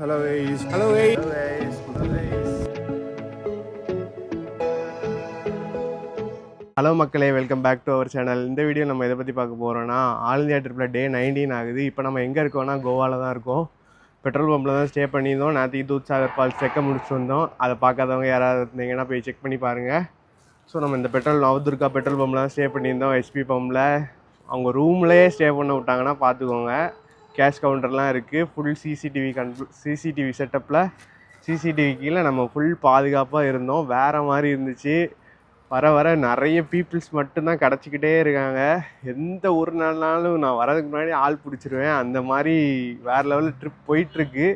Hello guys. Hello guys. Hello guys. Hello guys. Hello மக்களே, welcome back to our channel. இந்த video நம்ம எதை பற்றி பார்க்க போகிறோன்னா, ஆல் இந்தியா ட்ரிப்பில் டே 19 ஆகுது. இப்போ நம்ம எங்கே இருக்கோம்னா கோவாவில் தான் இருக்கோம். பெட்ரோல் பம்பில் தான் ஸ்டே பண்ணியிருந்தோம். நேற்றுக்கு தூத்சாகர் ஃபால்ஸ் செக்க முடிச்சுட்டு வந்தோம். அதை பார்க்காதவங்க யாராவது இருந்தீங்கன்னா போய் செக் பண்ணி பாருங்கள். ஸோ நம்ம இந்த நவதுர்கா பெட்ரோல் பம்பில் தான் ஸ்டே பண்ணியிருந்தோம். ஹெச்பி பம்பில் அவங்க ரூம்லேயே ஸ்டே பண்ண விட்டாங்கன்னா பார்த்துக்கோங்க. கேஷ் கவுண்டர்லாம் இருக்குது. ஃபுல் சிசிடிவி செட்டப்பில் சிசிடிவி கீழே நம்ம ஃபுல் பாதுகாப்பாக இருந்தோம். வேறு மாதிரி இருந்துச்சு. வர வர நிறைய பீப்புள்ஸ் மட்டும்தான் கிடச்சிக்கிட்டே இருக்காங்க. எந்த ஒரு நாள்னாலும் நான் வரதுக்கு முன்னாடி ஆள் பிடிச்சிருவேன். அந்த மாதிரி வேறு லெவலில் ட்ரிப் போயிட்டுருக்கு.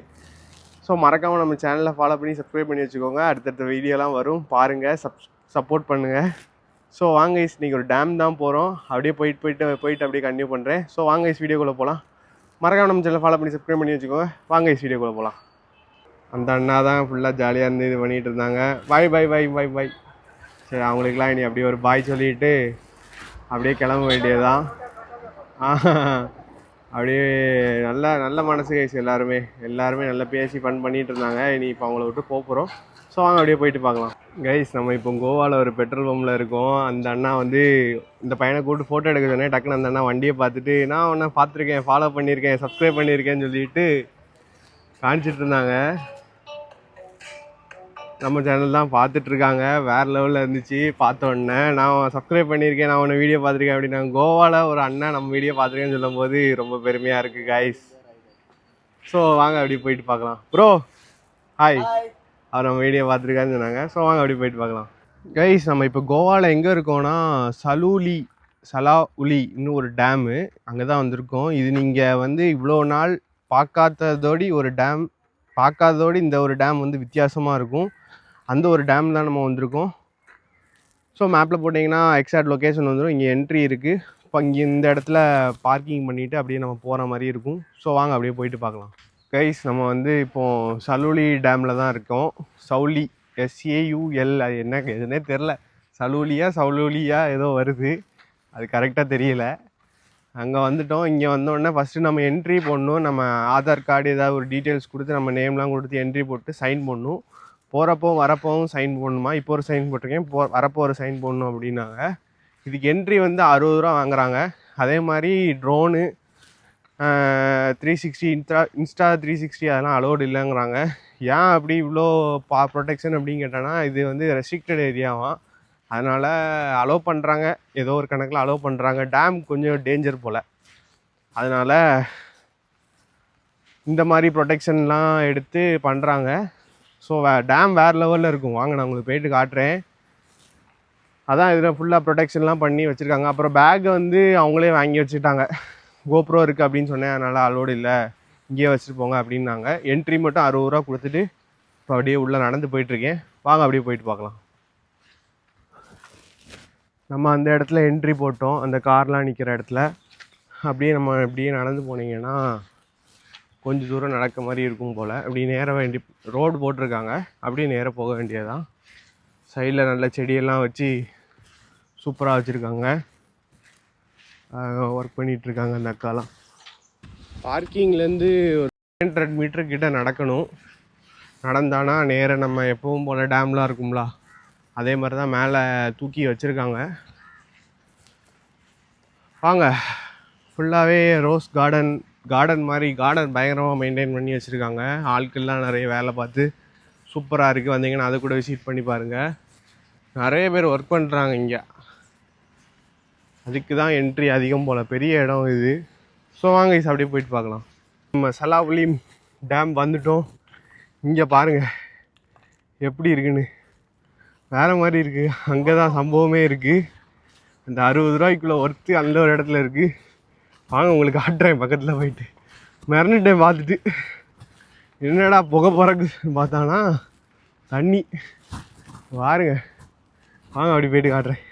ஸோ மறக்காமல் நம்ம சேனலில் ஃபாலோ பண்ணி சப்ஸ்கிரைப் பண்ணி வச்சுக்கோங்க. அடுத்தடுத்த வீடியோலாம் வரும், பாருங்கள், சப்போர்ட் பண்ணுங்கள். ஸோ வாங்க ஐஸ், இன்றைக்கி ஒரு டேம் தான் போகிறோம். அப்படியே போயிட்டு அப்படியே கண்டினியூ பண்ணுறேன். ஸோ வாங்க ஐஸ், வீடியோக்குள்ளே போகலாம். மறக்காம நம்ம சேனல் ஃபாலோ பண்ணி சப்ஸ்கிரைப் பண்ணி வச்சுக்கோங்க. வாங்க ஐஸ், வீடியோக்குள்ளே போகலாம். அந்த அண்ணா தான் ஃபுல்லாக ஜாலியாக இருந்து இது பண்ணிகிட்டு இருந்தாங்க. பாய் பாய் பாய் பாய் பாய். சரி, அவங்களுக்குலாம் இனி அப்படியே ஒரு பாய் சொல்லிவிட்டு அப்படியே கிளம்ப வேண்டியதுதான். அப்படியே நல்ல மனசு கைஸ். எல்லாருமே நல்லா பேசி ஃபன் பண்ணிகிட்டு இருந்தாங்க. இனி இப்போ அவங்கள விட்டு போகிறோம். ஸோ வாங்க அப்படியே போயிட்டு பார்க்கலாம். கைஸ், நம்ம இப்போ கோவாவில் ஒரு பெட்ரோல் பம்பில் இருக்கோம். அந்த அண்ணா வந்து இந்த பையனை கூப்பிட்டு ஃபோட்டோ எடுக்க சொன்னேன். டக்குன்னு அந்த அண்ணா வண்டியை பார்த்துட்டு, நான் ஒன்றா பார்த்துருக்கேன், ஃபாலோ பண்ணியிருக்கேன், சப்ஸ்கிரைப் பண்ணியிருக்கேன்னு சொல்லிட்டு காமிச்சிட்டு இருந்தாங்க. நம்ம சேனல் தான் பார்த்துட்ருக்காங்க. வேறு லெவலில் இருந்துச்சு. பார்த்த உடனே நான் சப்ஸ்கிரைப் பண்ணியிருக்கேன், நான் ஒன்று வீடியோ பார்த்துருக்கேன் அப்படின்னா, கோவாவில் ஒரு அண்ணன் நம்ம வீடியோ பார்த்துருக்கேன்னு சொல்லும் போது ரொம்ப பெருமையாக இருக்குது கைஸ். ஸோ வாங்க அப்படியே போயிட்டு பார்க்கலாம். Bro hi. அவர் நம்ம வீடியோ பார்த்துருக்கான்னு சொன்னாங்க. ஸோ வாங்க அப்படியே போயிட்டு பார்க்கலாம். கைஸ், நம்ம இப்போ கோவாவில் எங்கே இருக்கோன்னா சலாவுலி இன்னும் ஒரு டேமு, அங்கே தான் வந்திருக்கோம். இது நீங்கள் வந்து இவ்வளோ நாள் பார்க்காததோடு இந்த ஒரு டேம் வந்து வித்தியாசமாக இருக்கும். அந்த ஒரு டேம் தான் நம்ம வந்திருக்கோம். ஸோ மேப்பில் போட்டிங்கன்னா எக்ஸாக்ட் லொக்கேஷன் வந்துடும். இங்கே என்ட்ரி இருக்குது. இப்போ இங்கே இந்த இடத்துல பார்க்கிங் பண்ணிவிட்டு அப்படியே நம்ம போகிற மாதிரி இருக்கும். ஸோ வாங்க அப்படியே போயிட்டு பார்க்கலாம். கைஸ், நம்ம வந்து இப்போது சலூலி டேமில் தான் இருக்கோம். சவுலி, SAUL, அது என்ன எதுனே தெரில. சவுலூலியா ஏதோ வருது, அது கரெக்டாக தெரியல. அங்கே வந்துட்டோம். இங்கே வந்தோடனே ஃபஸ்ட்டு நம்ம என்ட்ரி போடணும். நம்ம ஆதார் கார்டு ஏதாவது ஒரு டீட்டெயில்ஸ் கொடுத்து நம்ம நேம்லாம் கொடுத்து என்ட்ரி போட்டு சைன் பண்ணணும். வரப்போவும் சைன் போடணுமா? இப்போ ஒரு சைன் போட்டிருக்கேன், வரப்போ ஒரு சைன் போடணும் அப்படின்னாங்க. இதுக்கு என்ட்ரி வந்து 60 ரூபா வாங்குறாங்க. அதே மாதிரி ட்ரோனு 360 இன்ஸ்டா 360 அதெல்லாம் அலோடு இல்லைங்கிறாங்க. ஏன் அப்படி இவ்வளோ ப்ரொடெக்ஷன் அப்படின்னு கேட்டோன்னா, இது வந்து ரெஸ்ட்ரிக்டட் ஏரியாவாம். அதனால் அலோவ் பண்ணுறாங்க, ஏதோ ஒரு கணக்கில் அலோவ் பண்ணுறாங்க. டேம் கொஞ்சம் டேஞ்சர் போல், அதனால் இந்த மாதிரி ப்ரொடெக்ஷன்லாம் எடுத்து பண்ணுறாங்க. ஸோ டேம் வேறு லெவலில் இருக்கும். வாங்க நான் உங்களுக்கு போயிட்டு காட்டுறேன். அதான் இதில் ஃபுல்லாக ப்ரொடெக்ஷன்லாம் பண்ணி வச்சுருக்காங்க. அப்புறம் பேக்கை வந்து அவங்களே வாங்கி வச்சுட்டாங்க. கோப்ரோ இருக்குது அப்படின்னு சொன்னேன், அதனால் அலோடு இல்லை, இங்கேயே வச்சுட்டு போங்க அப்படின்னாங்க. என்ட்ரி மட்டும் 60 ரூபா கொடுத்துட்டு இப்போ அப்படியே உள்ளே நடந்து போயிட்டுருக்கேன். வாங்க அப்படியே போயிட்டு பார்க்கலாம். நம்ம அந்த இடத்துல என்ட்ரி போட்டோம், அந்த கார்லாம் நிற்கிற இடத்துல. அப்படியே நடந்து போனீங்கன்னா கொஞ்சம் தூரம் நடக்க மாதிரி இருக்கும் போல். அப்படி நேராக ரோடு போட்டிருக்காங்க, அப்படியே நேராக போக வேண்டியதுதான். சைடில் நல்ல செடியெல்லாம் வச்சு சூப்பராக வச்சுருக்காங்க. ஒர்க் பண்ணிகிட்ருக்காங்க அந்த அக்காலாம். பார்க்கிங்லேருந்து ஒரு 300 மீட்டர் கிட்ட நடக்கணும். நடந்தானா நேராக நம்ம எப்பவும் போல் டேம்லாம் இருக்கும்ல, அதே மாதிரி தான் மேலே தூக்கி வச்சுருக்காங்க. வாங்க, ஃபுல்லாகவே ரோஸ் கார்டன் மாதிரி பயங்கரமாக மெயின்டைன் பண்ணி வச்சுருக்காங்க. ஆட்கள்லாம் நிறைய வேலை பார்த்து சூப்பராக இருக்குது. வந்தீங்கன்னா அதை கூட விசிட் பண்ணி பாருங்கள். நிறைய பேர் ஒர்க் பண்ணுறாங்க இங்கே. அதுக்கு தான் என்ட்ரி அதிகம் போல், பெரிய இடம் இது. ஸோ வாங்க இஸ் அப்படியே போயிட்டு பார்க்கலாம். நம்ம சலாவுலி டேம் வந்துட்டோம். இங்கே பாருங்கள் எப்படி இருக்குன்னு, வேறு மாதிரி இருக்குது. அங்கே தான் சம்பவமே இருக்குது. அந்த 60 ரூபாய்க்குள்ளே ஒர்த்து அந்த ஒரு இடத்துல இருக்குது. வாங்க உங்களுக்கு காட்டுறேன். பக்கத்தில் போயிட்டு மிரண்டுட்டேன் பார்த்துட்டு. என்னடா புகை பறக்கு பார்த்தானா தண்ணி. பாருங்க, வாங்க அப்படி போயிட்டு காட்டுறேன்.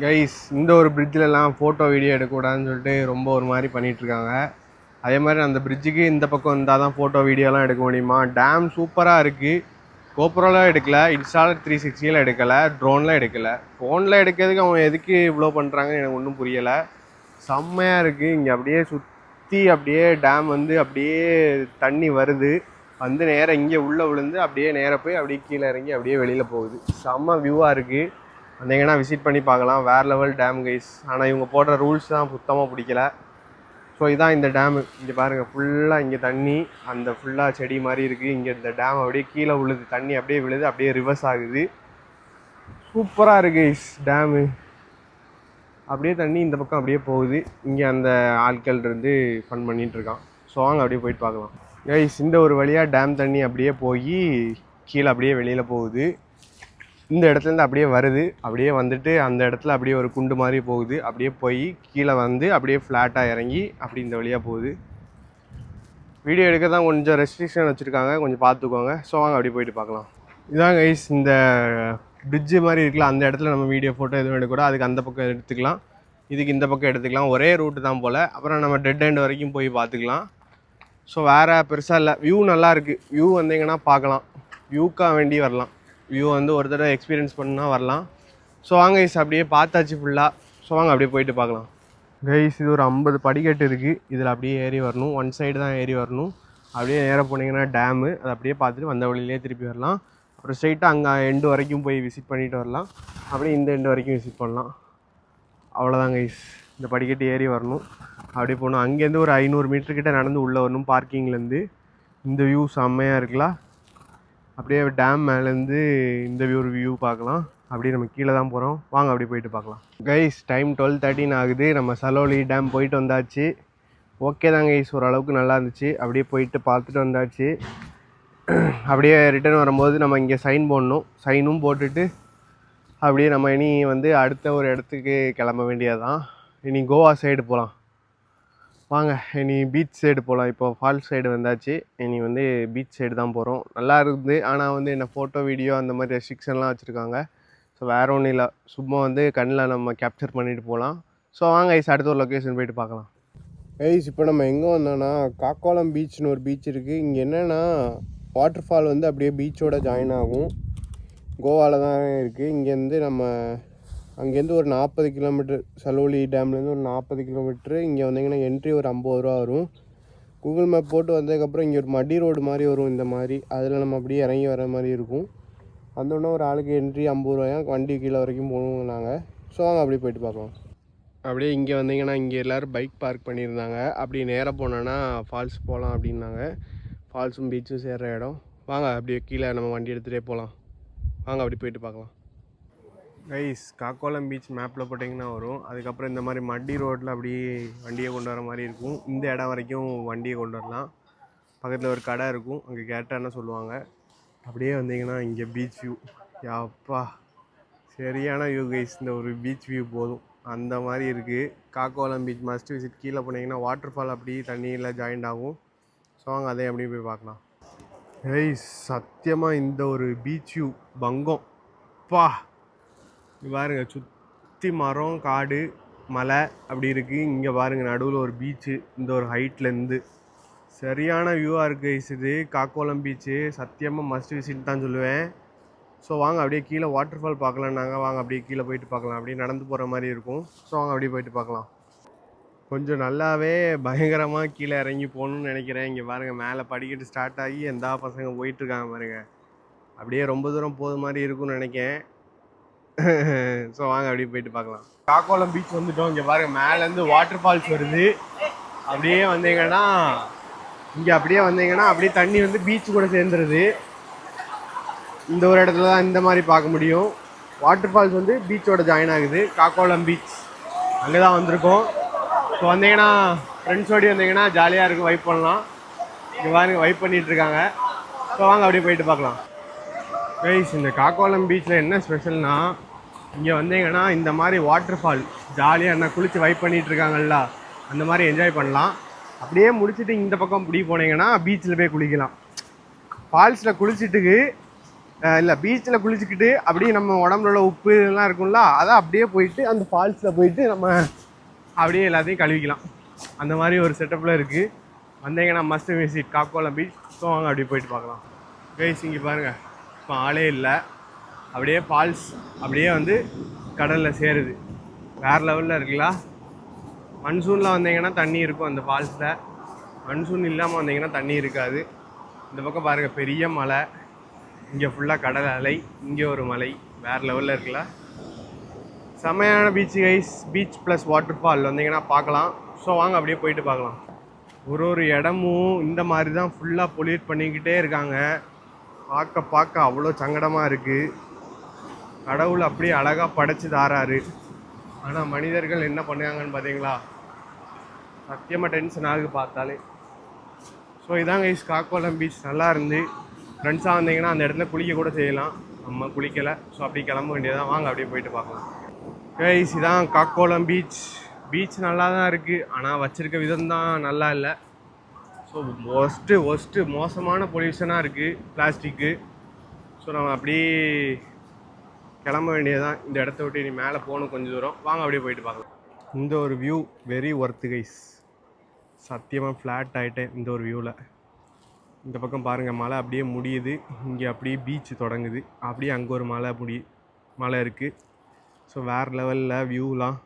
கைஸ், இந்த ஒரு பிரிட்ஜிலலாம் ஃபோட்டோ வீடியோ எடுக்கக்கூடாதுன்னு சொல்லிட்டு ரொம்ப ஒரு மாதிரி பண்ணிகிட்ருக்காங்க. அதே மாதிரி அந்த பிரிட்ஜுக்கு இந்த பக்கம் இருந்தால் தான் ஃபோட்டோ வீடியோலாம் எடுக்க முடியுமா. டேம் சூப்பராக இருக்குது. கோப்ரோலாம் எடுக்கலை, இன்ஸ்டாலர் 360 எடுக்கலை, ட்ரோன்லாம் எடுக்கலை. ஃபோனில் எடுக்கிறதுக்கு அவங்க எதுக்கு இவ்வளோ பண்ணுறாங்கன்னு எனக்கு ஒன்றும் புரியலை. செம்மையாக இருக்குது. இங்கே அப்படியே சுற்றி அப்படியே டேம் வந்து அப்படியே தண்ணி வருது. வந்து நேராக இங்கே உள்ளே விழுந்து அப்படியே நேராக போய் அப்படியே கீழே இறங்கி அப்படியே வெளியில் போகுது. செம்ம வியூவாக இருக்குது. வந்தீங்கன்னா விசிட் பண்ணி பார்க்கலாம். வேறு லெவல் டேம் கைஸ். ஆனால் இவங்க போடுற ரூல்ஸ் தான் சுத்தமாக பிடிக்கல. ஸோ இதான் இந்த டேமு. இங்கே பாருங்கள், ஃபுல்லாக இங்கே தண்ணி, அந்த ஃபுல்லாக செடி மாதிரி இருக்குது. இங்கே இந்த டேம் அப்படியே கீழே விழுது, தண்ணி அப்படியே விழுது, அப்படியே ரிவர்ஸ் ஆகுது. சூப்பராக இருக்குது கைஸ் டேமு. அப்படியே தண்ணி இந்த பக்கம் அப்படியே போகுது. இங்கே அந்த ஆட்கள் இருந்து ஃபன் பண்ணிகிட்ருக்கான். ஸோ வாங்க அப்படியே போயிட்டு பார்க்கலாம் கைஸ். இந்த ஒரு வழியாக டேம் தண்ணி அப்படியே போய் கீழே அப்படியே வெளியில் போகுது. இந்த இடத்துலேருந்து அப்படியே வருது, அப்படியே வந்துட்டு அந்த இடத்துல அப்படியே ஒரு குண்டு மாதிரி போகுது, அப்படியே போய் கீழே வந்து அப்படியே ஃப்ளாட்டாக இறங்கி அப்படி இந்த வழியாக போகுது. வீடியோ எடுக்க தான் கொஞ்சம் ரெஸ்ட்ரிக்ஷன் வச்சுருக்காங்க, கொஞ்சம் பார்த்துக்கோங்க. ஸோ வாங்க அப்படியே போயிட்டு பார்க்கலாம். இதான் கைஸ் இந்த பிரிட்ஜு மாதிரி இருக்குல்ல, அந்த இடத்துல நம்ம வீடியோ ஃபோட்டோ எதுவும் எடுக்கூட, அதுக்கு அந்த பக்கம் எடுத்துக்கலாம், இதுக்கு இந்த பக்கம் எடுத்துக்கலாம். ஒரே ரூட்டு தான் போல். அப்புறம் நம்ம டெட் எண்ட் வரைக்கும் போய் பார்த்துக்கலாம். ஸோ வேறு பெருசாக இல்லை. வியூ நல்லாயிருக்கு. வியூ வந்தீங்கன்னா பார்க்கலாம், வியூக்காக வேண்டி வரலாம். வியூ வந்து ஒரு தடவை எக்ஸ்பீரியன்ஸ் பண்ணால் வரலாம். ஸோ வாங்க கைஸ் அப்படியே பார்த்தாச்சு ஃபுல்லாக. ஸோ வாங்க அப்படியே போயிட்டு பார்க்கலாம் கைஸ். இது ஒரு 50 படிக்கட்டு இருக்குது. இதில் அப்படியே ஏறி வரணும். ஒன் சைடு தான் ஏறி வரணும். அப்படியே நேராக போனீங்கன்னா டேமு, அதை அப்படியே பார்த்துட்டு வந்த வழியிலே திருப்பி வரலாம். அப்புறம் ஸ்ட்ரைட்டாக அங்கே எண்டு வரைக்கும் போய் விசிட் பண்ணிவிட்டு வரலாம். அப்படியே இந்த எண்டு வரைக்கும் விசிட் பண்ணலாம். அவ்வளோதான் கைஸ். இந்த படிக்கட்டு ஏறி வரணும், அப்படியே போகணும். அங்கேருந்து ஒரு 500 மீட்டர்கிட்ட நடந்து உள்ளே வரணும் பார்க்கிங்லேருந்து. இந்த வியூ செம்மையாக இருக்கலாம். அப்படியே டேம் மேலேருந்து இந்த வியூ பார்க்கலாம். அப்படியே நம்ம கீழே தான் போகிறோம். வாங்க அப்படியே போயிட்டு பார்க்கலாம் கைஸ். டைம் 12:13 ஆகுது. நம்ம சலோலி டேம் போயிட்டு வந்தாச்சு. ஓகே தான் கைஸ், ஓரளவுக்கு நல்லா இருந்துச்சு. அப்படியே போயிட்டு பார்த்துட்டு வந்தாச்சு. அப்படியே ரிட்டர்ன் வரும்போது நம்ம இங்கே சைன் போடணும். சைனும் போட்டுட்டு அப்படியே நம்ம இனி வந்து அடுத்த ஒரு இடத்துக்கு கிளம்ப வேண்டியதுதான். இனி கோவா சைடு போகலாம். வாங்க இனி பீச் சைடு போகலாம். இப்போ ஃபால்ஸ் சைடு வந்தாச்சு. இனி வந்து பீச் சைடு தான் போகிறோம். நல்லா இருக்குது. ஆனால் வந்து என்ன ஃபோட்டோ வீடியோ அந்த மாதிரி ரெஸ்ட்ரிக்ஷன்லாம் வச்சுருக்காங்க. ஸோ வேறு ஒன்றும் இல்லை, சும்மா வந்து கண்ணில் நம்ம கேப்சர் பண்ணிட்டு போகலாம். ஸோ வாங்க ஐஸ் அடுத்த ஒரு லொக்கேஷன் போயிட்டு பார்க்கலாம். ஐஸ் இப்போ நம்ம எங்கே வந்தோன்னா காக்கோலம் பீச்னு ஒரு பீச் இருக்குது. இங்கே என்னென்னா வாட்டர் ஃபால் வந்து அப்படியே பீச்சோட ஜாயின் ஆகும். கோவாவில் தான் இருக்குது. இங்கேருந்து நம்ம அங்கேருந்து ஒரு 40 கிலோமீட்டர், சலோலி டேம்லேருந்து ஒரு 40 கிலோமீட்ரு. இங்கே வந்தீங்கன்னா என்ட்ரி ஒரு 50 ரூபா வரும். கூகுள் மேப் போட்டு வந்ததுக்கப்புறம் இங்கே ஒரு மடி ரோடு மாதிரி வரும் இந்த மாதிரி. அதில் நம்ம அப்படியே இறங்கி வர மாதிரி இருக்கும். வந்தோடனே ஒரு ஆளுக்கு என்ட்ரி 50 ரூபாயா, வண்டி கீழே வரைக்கும் போகணும் நாங்கள். ஸோ வாங்க அப்படியே போயிட்டு பார்க்கலாம். அப்படியே இங்கே வந்தீங்கன்னா இங்கே எல்லோரும் பைக் பார்க் பண்ணியிருந்தாங்க. அப்படி நேராக போனோன்னா ஃபால்ஸ் போகலாம் அப்படின்னாங்க. ஃபால்ஸும் பீச்சும் சேர்கிற இடம். வாங்க அப்படியே கீழே நம்ம வண்டி எடுத்துகிட்டே போகலாம். வாங்க அப்படி போயிட்டு பார்க்கலாம் கைஸ். காக்கோலம் பீச் மேப்பில் போட்டிங்கன்னா வரும். அதுக்கப்புறம் இந்த மாதிரி மட்டி ரோட்டில் அப்படியே வண்டியை கொண்டு வர மாதிரி இருக்கும். இந்த இடம் வரைக்கும் வண்டியை கொண்டு வரலாம். பக்கத்தில் ஒரு கடை இருக்கும், அங்கே கேட்டான்னு சொல்லுவாங்க. அப்படியே வந்தீங்கன்னா இங்கே பீச் வியூ. யாப்பா சரியான வியூ கைஸ். இந்த ஒரு பீச் வியூ போதும், அந்த மாதிரி இருக்குது. காக்கோலம் பீச் மஸ்ட் விசிட். கீழே போனீங்கன்னா வாட்டர் ஃபால் அப்படியே தண்ணியில் ஜாயிண்ட் ஆகும். ஸோ வாங்க அதே அப்படியே போய் பார்க்கலாம் கைஸ். சத்தியமாக இந்த ஒரு பீச் வியூ பங்கம் பா. பாருங்கள், சுற்றி மரம், காடு, மலை அப்படி இருக்குது. இங்கே பாருங்கள் நடுவில் ஒரு பீச்சு, இந்த ஒரு ஹைட்லேருந்து சரியான வியூவாக இருக்குது கைஸ். இது காக்கோலம் பீச்சு சத்தியமாக மஸ்ட் விசிட் தான் சொல்லுவேன். ஸோ வாங்க அப்படியே கீழே வாட்டர் ஃபால் பார்க்கலான்னாங்க. வாங்க அப்படியே கீழே போயிட்டு பார்க்கலாம். அப்படியே நடந்து போகிற மாதிரி இருக்கும். ஸோ வாங்க அப்படியே போயிட்டு பார்க்கலாம். கொஞ்சம் நல்லாவே பயங்கரமாக கீழே இறங்கி போகணுன்னு நினைக்கிறேன். இங்கே பாருங்கள் மேலே படிக்கட்டு ஸ்டார்ட் ஆகி எந்த பசங்க போயிட்டுருக்காங்க பாருங்கள். அப்படியே ரொம்ப தூரம் போகிற மாதிரி இருக்கும்னு நினைக்கிறேன். ஸோ வாங்க அப்படியே போயிட்டு பார்க்கலாம். காக்கோலம் பீச் வந்துட்டோம். இங்கே பாருங்கள் மேலேருந்து வாட்டர் ஃபால்ஸ் வருது. அப்படியே வந்தீங்கன்னா இங்கே அப்படியே வந்தீங்கன்னா அப்படியே தண்ணி வந்து பீச்சு கூட சேர்ந்துருது. இந்த ஒரு இடத்துல தான் இந்த மாதிரி பார்க்க முடியும். வாட்டர் ஃபால்ஸ் வந்து பீச்சோட ஜாயின் ஆகுது. காக்கோலம் பீச் அங்கே தான் வந்திருக்கோம். ஸோ வந்தீங்கன்னா ஃப்ரெண்ட்ஸோடு வந்தீங்கன்னா ஜாலியாக இருக்கும், வைப் பண்ணலாம். இங்கே பாருங்க வைப் பண்ணிகிட்ருக்காங்க. ஸோ வாங்க அப்படியே போயிட்டு பார்க்கலாம் கைஸ். இந்த காக்கோலம் பீச்சில் என்ன ஸ்பெஷல்னா, இங்கே வந்தீங்கன்னா இந்த மாதிரி வாட்டர் ஃபால் ஜாலியாக என்ன குளித்து வைப் பண்ணிகிட்ருக்காங்கல்ல, அந்த மாதிரி என்ஜாய் பண்ணலாம். அப்படியே முடிச்சுட்டு இந்த பக்கம் இப்படி போனீங்கன்னா பீச்சில் போய் குளிக்கலாம். ஃபால்ஸில் குளிச்சுட்டுக்கு இல்லை பீச்சில் குளிச்சுக்கிட்டு அப்படியே நம்ம உடம்புல உள்ள உப்பு இதெல்லாம் இருக்கும்ல, அதை அப்படியே போயிட்டு அந்த ஃபால்ஸில் போயிட்டு நம்ம அப்படியே எல்லாத்தையும் கழுவிக்கலாம். அந்த மாதிரி ஒரு செட்டப்பில் இருக்குது. வந்தீங்கன்னா மஸ்ட் விசிட் காக்கோலம் பீச். ஸோ வாங்க அப்படியே போயிட்டு பார்க்கலாம் கைஸ். இங்கே பாருங்கள் இப்போ ஆளே இல்லை. அப்படியே ஃபால்ஸ் அப்படியே வந்து கடலில் சேருது. வேறு லெவலில் இருக்குல்ல. மன்சூனில் வந்தீங்கன்னா தண்ணி இருக்கும் அந்த ஃபால்ஸில். மன்சூன் இல்லாமல் வந்தீங்கன்னா தண்ணி இருக்காது. இந்த பக்கம் பாருங்கள் பெரிய மலை, இங்கே ஃபுல்லாக கடல் அலை, இங்கே ஒரு மலை வேறு லெவலில் இருக்குல்ல. செமையான beach guys. Beach plus water fall வந்தீங்கன்னா பார்க்கலாம். ஸோ வாங்க அப்படியே போயிட்டு பார்க்கலாம். ஒரு இடமும் இந்த மாதிரி தான் ஃபுல்லாக பொல்யூட் பண்ணிக்கிட்டே இருக்காங்க. பார்க்க அவ்வளோ சங்கடமாக இருக்குது. கடவுள் அப்படியே அழகாக படைச்சி தாராரு. ஆனால் மனிதர்கள் என்ன பண்ணுறாங்கன்னு பார்த்தீங்களா, சத்தியமாக டென்ஷன் ஆகுது பார்த்தாலே. ஸோ இதாங்க கைஸ் காக்கோலம் பீச். நல்லா இருந்து ஃப்ரெண்ட்ஸாக வந்தீங்கன்னா அந்த இடத்துல குளிக்க கூட செய்யலாம். நம்ம குளிக்கலை, ஸோ அப்படி கிளம்ப வேண்டியதான். வாங்க அப்படியே போயிட்டு பார்க்கலாம் கைஸ். இதான் காக்கோலம் பீச். பீச் நல்லா தான் இருக்குது, ஆனால் வச்சுருக்க விதம் தான் நல்லா இல்லை. ஸோ ஒஸ்ட்டு மோசமான பொல்யூஷனாக இருக்குது பிளாஸ்டிக்கு. ஸோ நம்ம அப்படியே கிளம்ப வேண்டியதான். இந்த இடத்த விட்டு இனி மேலே போகணும் கொஞ்சம் தூரம். வாங்க அப்படியே போயிட்டு பார்க்கலாம். இந்த ஒரு வியூ வெரி ஒர்த்து கைஸ். சத்தியமாக ஃப்ளாட் ஆகிட்டேன் இந்த ஒரு வியூவில். இந்த பக்கம் பாருங்கள் மலை அப்படியே முடியுது, இங்கே அப்படியே பீச் தொடங்குது, அப்படியே அங்கே ஒரு மலை இருக்குது. ஸோ வேறு லெவலில் வியூலாம்.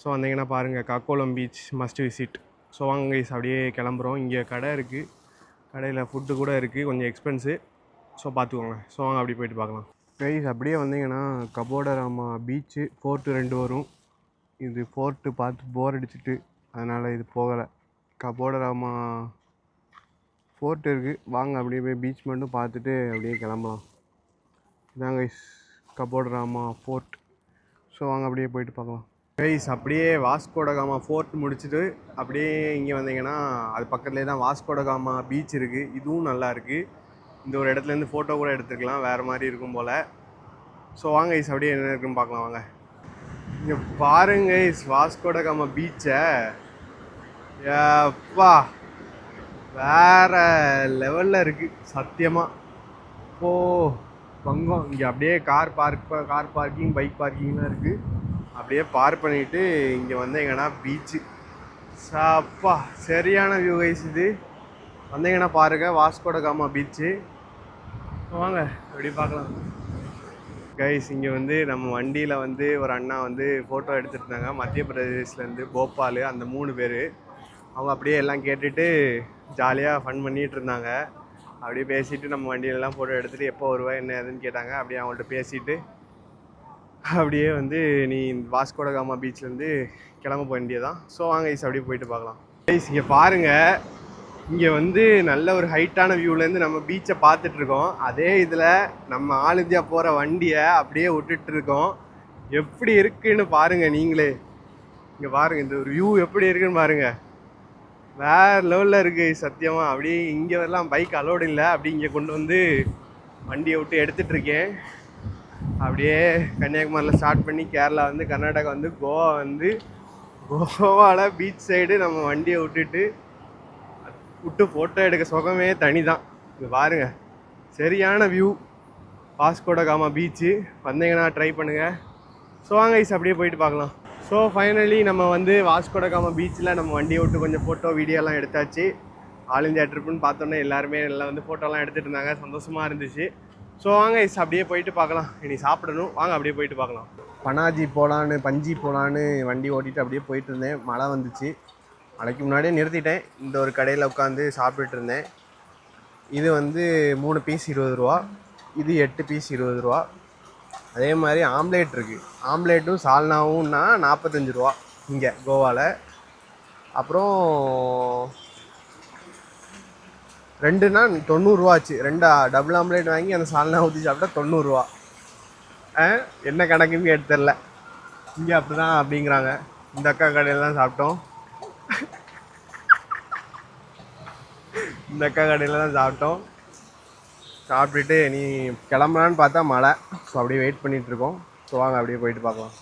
ஸோ வந்தீங்கன்னா பாருங்கள் காக்கோலம் பீச் மஸ்ட் விசிட். ஸோ வாங்க கைஸ் அப்படியே கிளம்புறோம். இங்கே கடை இருக்குது, கடையில் ஃபுட்டு கூட இருக்குது, கொஞ்சம் எக்ஸ்பென்ஸு. ஸோ பார்த்துக்கோங்க. ஸோ வாங்க அப்படி போயிட்டு பார்க்கலாம் கைஸ். அப்படியே வந்தீங்கன்னா கபோடராமா பீச்சு, ஃபோர்ட்டு 2 வரும். இது ஃபோர்ட்டு பார்த்து போர் அடிச்சுட்டு அதனால் இது போகலை. கபோடராமா ஃபோர்ட் இருக்குது. வாங்க அப்படியே போய் பீச் மட்டும் பார்த்துட்டு அப்படியே கிளம்பலாம். இதான் கைஸ் கபோடராமா ஃபோர்ட். ஸோ வாங்க அப்படியே போயிட்டு பார்க்கலாம் கைஸ். அப்படியே வாஸ்கோடகாமா ஃபோர்ட் முடிச்சுட்டு அப்படியே இங்கே வந்தீங்கன்னா அது பக்கத்துலேயே தான் வாஸ்கோடகாமா பீச் இருக்குது. இதுவும் நல்லா இருக்குது. இந்த ஒரு இடத்துலேருந்து ஃபோட்டோ கூட எடுத்துக்கலாம், வேறு மாதிரி இருக்கும் போல். ஸோ வாங்க கைஸ் அப்படியே என்ன இருக்குன்னு பார்க்கலாம் வாங்க. இங்கே பாருங்க கைஸ் வாஸ்கோடகாமா பீச்சை. எப்பா வேறு லெவலில் இருக்குது சத்தியமாக. பங்கம் இங்கே அப்படியே கார் பார்க்கிங், பைக் பார்க்கிங்லாம் இருக்குது. அப்படியே பார்க் பண்ணிவிட்டு இங்கே வந்தீங்கன்னா பீச்சு. சாப்பா சரியான வியூ கைஸ். இது வந்தீங்கன்னா பாருங்கள் வாஸ்கோடகாமா பீச்சு. வாங்க அப்படி பார்க்கலாம் கைஸ். இங்கே வந்து நம்ம வண்டியில் வந்து ஒரு அண்ணா வந்து ஃபோட்டோ எடுத்துகிட்டு இருந்தாங்க, மத்திய பிரதேஷ்லேருந்து போபால். அந்த 3 பேர் அவங்க அப்படியே எல்லாம் கேட்டுட்டு ஜாலியாக ஃபன் பண்ணிகிட்டு இருந்தாங்க. அப்படியே பேசிவிட்டு நம்ம வண்டியிலலாம் ஃபோட்டோ எடுத்துகிட்டு எப்போ வருவா என்ன ஏதுன்னு கேட்டாங்க. அப்படியே அவங்கள்ட்ட பேசிவிட்டு அப்படியே வந்து நீ வாஸ்கோடகாமா பீச்லேருந்து கிளம்ப போக வேண்டியதான். ஸோ வாங்க கைஸ் அப்படியே போயிட்டு பார்க்கலாம் கைஸ். இங்கே பாருங்கள், இங்கே வந்து நல்ல ஒரு ஹைட்டான வியூலேருந்து நம்ம பீச்சை பார்த்துட்ருக்கோம். அதே இதில் நம்ம ஆல் இந்தியா போகிற வண்டியை அப்படியே விட்டுட்டுருக்கோம். எப்படி இருக்குன்னு பாருங்கள் நீங்களே. இங்கே பாருங்கள் இந்த ஒரு வியூ எப்படி இருக்குன்னு பாருங்கள். வேறு லெவலில் இருக்குது சத்தியமாக. அப்படியே இங்கே வரலாம் பைக் அலோடு இல்லை. அப்படி இங்கே கொண்டு வந்து வண்டியை விட்டு எடுத்துகிட்ருக்கேன். அப்படியே கன்னியாகுமரியில் ஸ்டார்ட் பண்ணி கேரளா வந்து கர்நாடகா வந்து கோவா வந்து கோவாவில் பீச் சைடு நம்ம வண்டியை விட்டு ஃபோட்டோ எடுக்க சுகமே தனி தான். இது பாருங்கள் சரியான வியூ வாஸ்கோடகாமா பீச்சு. வந்தீங்கன்னா ட்ரை பண்ணுங்கள். ஸோ வாங்க கைஸ் அப்படியே போயிட்டு பார்க்கலாம். ஸோ ஃபைனலி நம்ம வந்து வாஸ்கோடகாமா பீச்சில் நம்ம வண்டியை விட்டு கொஞ்சம் ஃபோட்டோ வீடியோலாம் எடுத்தாச்சு. ஆல் இந்தியா ட்ரிப்புன்னு பார்த்தோன்னே எல்லாருமே நல்லா வந்து ஃபோட்டோலாம் எடுத்துகிட்டு இருந்தாங்க, சந்தோஷமாக இருந்துச்சு. ஸோ வாங்க கைஸ் அப்படியே போயிட்டு பார்க்கலாம். இனி சாப்பிடணும், வாங்க அப்படியே போயிட்டு பார்க்கலாம். பனாஜி பஞ்சி போகலான்னு வண்டி ஓட்டிகிட்டு அப்படியே போயிட்டு இருந்தேன். மழை வந்துச்சு. மழைக்கு முன்னாடியே நிறுத்திட்டேன். இந்த ஒரு கடையில் உட்காந்து சாப்பிட்டுட்டு இருந்தேன். இது வந்து 3 பீஸ் 20 ரூபா, இது 8 பீஸ் 20 ரூபா. அதே மாதிரி ஆம்லேட் இருக்குது. ஆம்லேட்டும் சால்னாவும்னா 45 ரூபா இங்கே கோவாவில். அப்புறம் 2னா 90 ரூபா ஆச்சு. 2 டபுள் ஆம்லேட் வாங்கி அந்த சால்னா ஊற்றி சாப்பிட்டா 90 ரூபா. என்ன கணக்குன்னு கேட்டு தெரில. இங்கே அப்படி தான் அப்படிங்கிறாங்க. இந்த அக்கா கடையில் தான் சாப்பிட்டோம். இந்த அக்கா கடையில் தான் சாப்பிட்டுட்டு நீ கிளம்பலான்னு பார்த்தா மழை. ஸோ அப்படியே வெயிட் பண்ணிகிட்ருக்கோம். ஸோ வாங்க அப்படியே போயிட்டு பார்க்கலாம்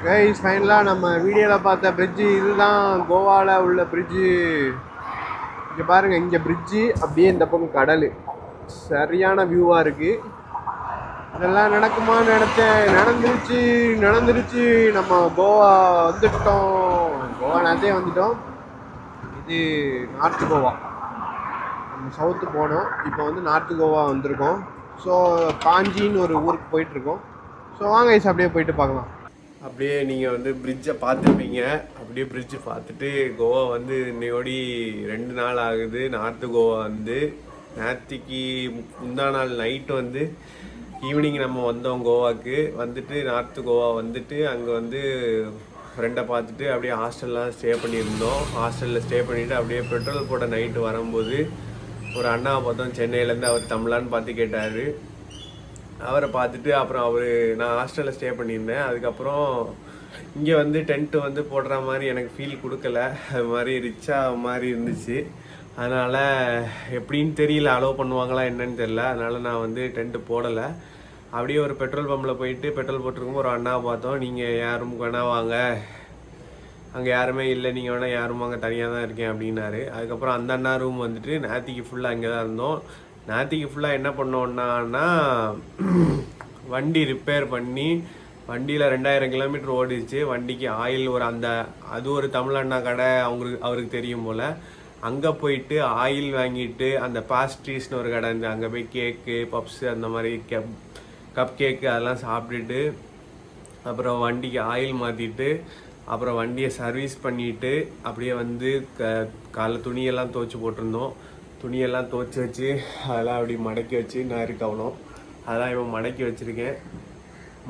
கைஸ். ஃபைனலாக நம்ம வீடியோவில் பார்த்த பிரிட்ஜு இதுதான் கோவாவில் உள்ள பிரிட்ஜு. இங்கே பாருங்கள், இங்கே பிரிட்ஜு அப்படியே இந்த பக்கம் கடல். சரியான வியூவாக இருக்குது. இதெல்லாம் நடக்குமான்னு நினச்சேன். நடந்துருச்சு. நம்ம கோவா வந்துட்டோம். கோவா நேரத்தையே வந்துட்டோம். இது நார்த்து கோவா. நம்ம சவுத்து போனோம், இப்போ வந்து நார்த்து கோவா வந்திருக்கோம். ஸோ காஞ்சின்னு ஒரு ஊருக்கு போயிட்டுருக்கோம். ஸோ வாங்க ஐஸ் அப்படியே போயிட்டு பார்க்கலாம். அப்படியே நீங்கள் வந்து பிரிட்ஜை பார்த்துருப்பீங்க. அப்படியே பிரிட்ஜு பார்த்துட்டு கோவா வந்து இன்னையோடி 2 நாள் ஆகுது. நார்த்து கோவா வந்து நேற்றுக்கு முந்தா நாள் நைட்டு வந்து ஈவினிங் நம்ம வந்தோம் கோவாக்கு. வந்துட்டு நார்த்து கோவா வந்துட்டு அங்கே வந்து ஃப்ரெண்டை பார்த்துட்டு அப்படியே ஹாஸ்டல்லாம் ஸ்டே பண்ணியிருந்தோம். ஹாஸ்டலில் ஸ்டே பண்ணிவிட்டு அப்படியே பெட்ரோல் போட்ட நைட்டு வரும்போது ஒரு அண்ணாவை பார்த்தோம். சென்னையிலேருந்து அவர் தமிழான்னு பார்த்து கேட்டார். அவரை பார்த்துட்டு அப்புறம் நான் ஹாஸ்டலில் ஸ்டே பண்ணியிருந்தேன். அதுக்கப்புறம் இங்கே வந்து டென்ட்டு வந்து போடுற மாதிரி எனக்கு ஃபீல் கொடுக்கல. அது மாதிரி ரிச்சாக மாதிரி இருந்துச்சு. அதனால் எப்படின்னு தெரியல, அலோவ் பண்ணுவாங்களா என்னன்னு தெரியல. அதனால் நான் வந்து டென்ட்டு போடலை. அப்படியே ஒரு பெட்ரோல் பம்பில் போயிட்டு பெட்ரோல் போட்டிருக்கும் ஒரு அண்ணாவை பார்த்தோம். நீங்கள் யார் ரூமுக்கு வேணா வாங்க, அங்கே யாருமே இல்லை, நீங்கள் வேணால் யாரும் வாங்க, தனியாக தான் இருக்கேன் அப்படின்னாரு. அதுக்கப்புறம் அந்த அண்ணா ரூம் வந்துட்டு நேற்றுக்கு ஃபுல்லாக அங்கே தான் இருந்தோம். நேற்றுக்கு ஃபுல்லாக என்ன பண்ணோன்னா வண்டி ரிப்பேர் பண்ணி வண்டியில் 2000 கிலோமீட்டர் ஓடிச்சு. வண்டிக்கு ஆயில் அது ஒரு தமிழ் அண்ணா கடை அவருக்கு தெரியும் போல். அங்கே போயிட்டு ஆயில் வாங்கிட்டு அந்த பாஸ்ட்ரீஸ்னு ஒரு கடை இருந்து அங்கே போய் கேக்கு பப்ஸு அந்த மாதிரி கப் கேக்கு அதெல்லாம் சாப்பிட்டுட்டு அப்புறம் வண்டிக்கு ஆயில் மாற்றிட்டு அப்புறம் வண்டியை சர்வீஸ் பண்ணிவிட்டு அப்படியே வந்து காலைல துணியெல்லாம் துவைச்சி போட்டிருந்தோம். துணியெல்லாம் துவைச்சி வச்சு அதெல்லாம் அப்படி மடக்கி வச்சு நான் கவனம் அதெல்லாம் இப்போ மடக்கி வச்சுருக்கேன்.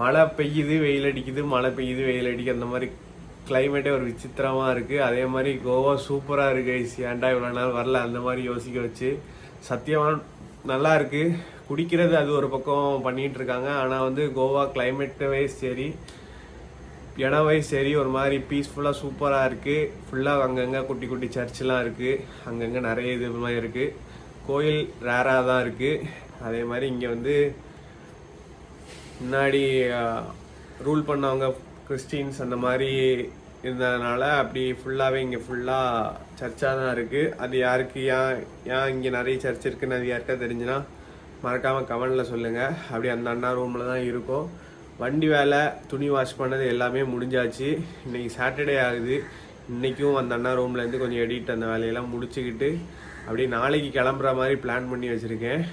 மழை பெய்யுது வெயில் அடிக்குது, மழை பெய்யுது வெயில் அடிக்குது, அந்த மாதிரி கிளைமேட்டே ஒரு விசித்திரமாக இருக்குது. அதே மாதிரி கோவா சூப்பராக இருக்குது. ஏன்டா இவ்வளோ நாள் வரல அந்த மாதிரி யோசிக்க வச்சு. சத்தியமாக நல்லா இருக்குது. குடிக்கிறது அது ஒரு பக்கம் பண்ணிகிட்டு இருக்காங்க. ஆனால் வந்து கோவா கிளைமேட்டு வைஸ் சரி, இடம் வைஸ் சரி, ஒரு மாதிரி பீஸ்ஃபுல்லாக சூப்பராக இருக்குது. ஃபுல்லாக அங்கங்கே குட்டி குட்டி சர்ச்செலாம் இருக்குது. அங்கங்கே நிறைய இது மாதிரி இருக்குது. கோயில் ரேராக தான் இருக்குது. அதே மாதிரி இங்கே வந்து முன்னாடி ரூல் பண்ணவங்க கிறிஸ்டின்ஸ் அந்த மாதிரி இருந்ததுனால அப்படி ஃபுல்லாகவே இங்கே ஃபுல்லாக சர்ச்சாக தான் இருக்குது. அது யாருக்கு ஏன் இங்கே நிறைய சர்ச் இருக்குன்னு அது யாருக்கா தெரிஞ்சுன்னா மறக்காமல் கமெண்டில் சொல்லுங்கள். அப்படி அந்த அண்ணா ரூமில் தான் இருக்கும். வண்டி வேலை துணி வாஷ் பண்ணது எல்லாமே முடிஞ்சாச்சு. இன்றைக்கி சாட்டர்டே ஆகுது. இன்றைக்கும் அந்த அண்ணா ரூம்லேருந்து கொஞ்சம் எடிட் அந்த வேலையெல்லாம் முடிச்சுக்கிட்டு அப்படியே நாளைக்கு கிளம்புற மாதிரி பிளான் பண்ணி வச்சுருக்கேன்.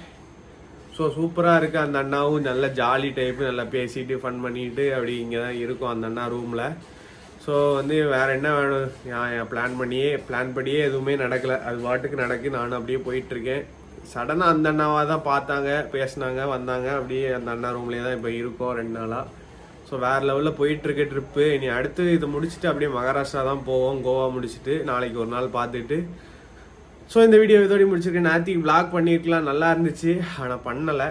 ஸோ சூப்பராக இருக்குது. அந்த அண்ணாவும் நல்ல ஜாலி டைப்பு, நல்லா பேசிட்டு ஃபன் பண்ணிட்டு அப்படி இங்கே தான் இருக்கும் அந்த அண்ணா ரூமில். ஸோ வந்து வேறு என்ன வேணும், என் பிளான் படியே எதுவுமே நடக்கலை. அது பாட்டுக்கு நடக்கு. நானும் அப்படியே போயிட்டுருக்கேன். சடனாக அந்த அண்ணாவாக தான் பார்த்தாங்க, பேசினாங்க, வந்தாங்க. அப்படியே அந்த அண்ணா ரூம்லேயே தான் இப்போ இருக்கோம் 2 நாளாக. ஸோ வேறு லெவலில் போயிட்டுருக்கு ட்ரிப்பு. இனி அடுத்து இதை முடிச்சுட்டு அப்படியே மகாராஷ்டிரா தான் போவோம். கோவா முடிச்சுட்டு நாளைக்கு ஒரு நாள் பார்த்துட்டு. ஸோ இந்த வீடியோ இதோடய முடிச்சிருக்கேன். நேற்றுக்கு விளாக் பண்ணியிருக்கலாம், நல்லா இருந்துச்சு. ஆனால் பண்ணலை.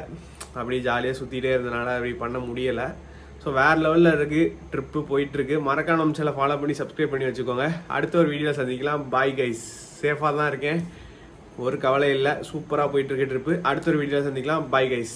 அப்படியே ஜாலியாக சுற்றிட்டே இருந்தனால அப்படி பண்ண முடியலை. ஸோ வேறு லெவலில் இருக்குது ட்ரிப்பு போயிட்டுருக்கு. மறக்காம நம்ம சேனலை ஃபாலோ பண்ணி சப்ஸ்கிரைப் பண்ணி வச்சுக்கோங்க. அடுத்த ஒரு வீடியோ சந்திக்கலாம். Bye guys. சேஃபாக தான் இருக்கேன், ஒரு கவலை இல்லை. சூப்பராக போயிட்டுருக்கு ட்ரிப்பு. அடுத்த ஒரு வீடியோ சந்திக்கலாம். Bye guys.